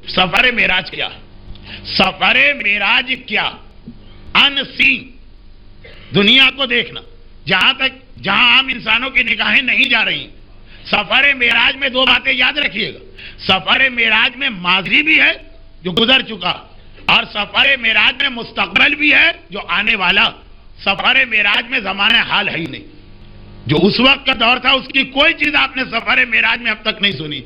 سفر معراج کیا؟ سفر معراج کیا؟ ان سین دنیا کو دیکھنا، جہاں عام انسانوں کی نگاہیں نہیں جا رہی. سفر معراج میں دو باتیں یاد رکھیے گا. سفر معراج میں ماضی بھی ہے جو گزر چکا، اور سفر معراج میں مستقبل بھی ہے جو آنے والا. سفر معراج میں زمانہ حال ہے ہی نہیں. جو اس وقت کا دور تھا اس کی کوئی چیز آپ نے سفر معراج میں اب تک نہیں سنی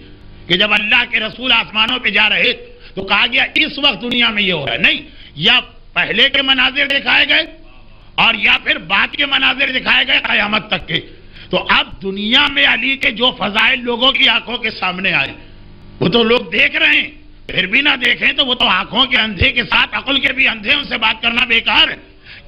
کہ جب اللہ کے رسول آسمانوں پہ جا رہے تو کہا گیا اس وقت دنیا میں یہ ہو رہا ہے. نہیں، یا پہلے کے مناظر دکھائے گئے اور یا پھر بعد کے مناظر دکھائے گئے قیامت تک کے. تو اب دنیا میں علی کے جو فضائل لوگوں کی آنکھوں کے سامنے آئے وہ تو لوگ دیکھ رہے ہیں، پھر بھی نہ دیکھیں تو وہ تو آنکھوں کے اندھے کے ساتھ عقل کے بھی اندھے، ان سے بات کرنا بیکار ہے.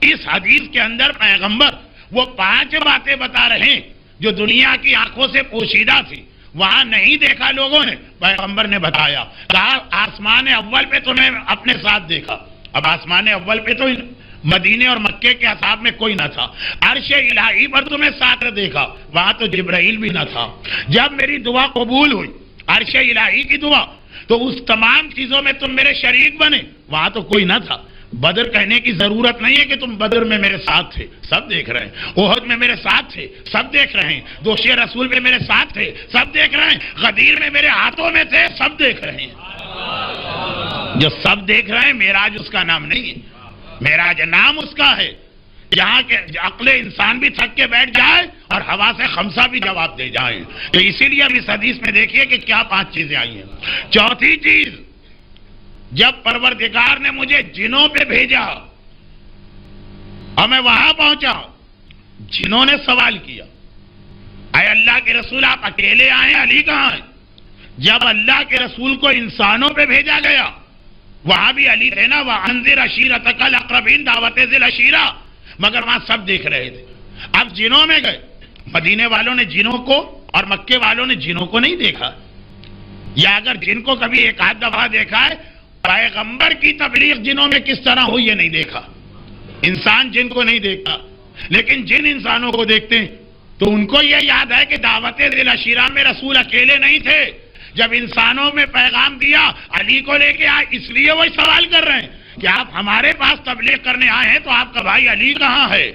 اس حدیث کے اندر پیغمبر وہ 5 باتیں بتا رہے ہیں جو دنیا کی آنکھوں سے پوشیدہ تھی، وہاں نہیں دیکھا لوگوں نے، پیغمبر نے بتایا. کہا آسمان اول پہ تو میں اپنے ساتھ دیکھا. اب آسمان اول پہ تو مدینے اور مکے کے اصحاب میں کوئی نہ تھا. عرش الہی پر تمہیں ساتھ دیکھا، وہاں تو جبرائیل بھی نہ تھا. جب میری دعا قبول ہوئی، عرش الہی کی دعا، تو اس تمام چیزوں میں تم میرے شریک بنے، وہاں تو کوئی نہ تھا. بدر کہنے کی ضرورت نہیں ہے کہ تم بدر میں میرے ساتھ تھے، سب دیکھ رہے ہیں. احد میں میرے ساتھ تھے، سب دیکھ رہے ہیں. دوشی رسول میں میرے ساتھ تھے، سب دیکھ رہے ہیں. غدیر میں میرے ہاتھوں میں تھے، سب دیکھ رہے ہیں. جو سب دیکھ رہے ہیں معراج اس کا نام نہیں ہے. معراج نام اس کا ہے جہاں کے عقل انسان بھی تھک کے بیٹھ جائے اور ہوا سے خمسہ بھی جواب دے جائیں. تو اسی لیے اب اس حدیث میں دیکھیے کہ کیا 5 چیزیں آئی ہیں. چوتھی چیز، جب پروردگار نے مجھے جنوں پہ بھیجا اور میں وہاں پہنچا، جنوں نے سوال کیا اے اللہ کے رسول آپ اکیلے آئے، علی کہاں ہیں؟ جب اللہ کے رسول کو انسانوں پہ بھیجا گیا وہاں بھی علی تھے نا. وَأَنذِرْ عَشِيرَتَكَ الْأَقْرَبِينَ، دعوت ذی العشیرہ، مگر وہاں سب دیکھ رہے تھے. اب جنوں میں گئے، مدینے والوں نے جنوں کو اور مکے والوں نے جنوں کو نہیں دیکھا، یا اگر جن کو کبھی ایک آدھ دفعہ دیکھا ہے، پیغمبر کی تبلیغ جنوں میں کس طرح ہوئی یہ نہیں دیکھا. انسان جن کو نہیں دیکھتا، لیکن جن انسانوں کو دیکھتے ہیں تو ان کو یہ یاد ہے کہ دعوت ذی العشیرہ میں رسول اکیلے نہیں تھے. جب انسانوں میں پیغام دیا علی کو لے کے آئے، اس لیے وہ سوال کر رہے ہیں کہ آپ ہمارے پاس تبلیغ کرنے آئے ہیں تو آپ کا بھائی علی کہاں ہے؟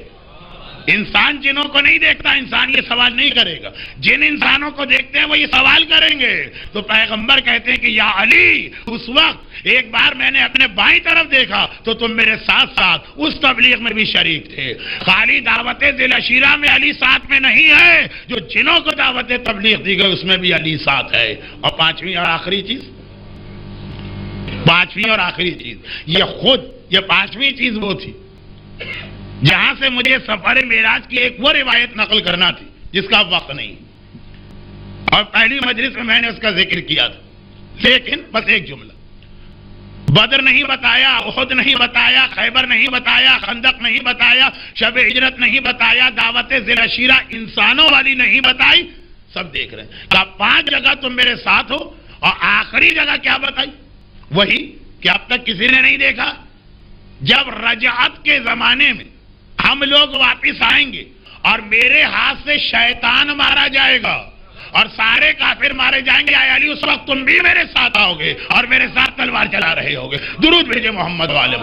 انسان جنوں کو نہیں دیکھتا، انسان یہ سوال نہیں کرے گا. جن انسانوں کو دیکھتے ہیں وہ یہ سوال کریں گے. تو پیغمبر کہتے ہیں کہ یا علی، اس وقت ایک بار میں نے اپنے بائیں طرف دیکھا تو تم میرے ساتھ ساتھ اس تبلیغ میں بھی شریک تھے. خالی دعوت ذی العشیرہ میں علی ساتھ میں نہیں ہے، جو جنوں کو دعوت تبلیغ دی گئی اس میں بھی علی ساتھ ہے. اور پانچویں اور آخری چیز، یہ پانچویں چیز وہ تھی جہاں سے مجھے سفر معراج کی ایک وہ روایت نقل کرنا تھی جس کا وقت نہیں، اور پہلی مجلس میں نے اس کا ذکر کیا تھا. لیکن بس ایک جملہ، بدر نہیں بتایا، احد نہیں بتایا، خیبر نہیں بتایا، خندق نہیں بتایا، شب ہجرت نہیں بتایا، دعوت ذی العشیرہ انسانوں والی نہیں بتائی. سب دیکھ رہے ہیں. کہا 5 جگہ تم میرے ساتھ ہو، اور آخری جگہ کیا بتائی؟ وہی کہ اب تک کسی نے نہیں دیکھا. جب رجعت کے زمانے میں ہم لوگ واپس آئیں گے اور میرے ہاتھ سے شیطان مارا جائے گا اور سارے کافر مارے جائیں گے، اے علی اس وقت تم بھی میرے ساتھ آؤ گے اور میرے ساتھ تلوار چلا رہے ہوگے. درود بھیجے محمد والے.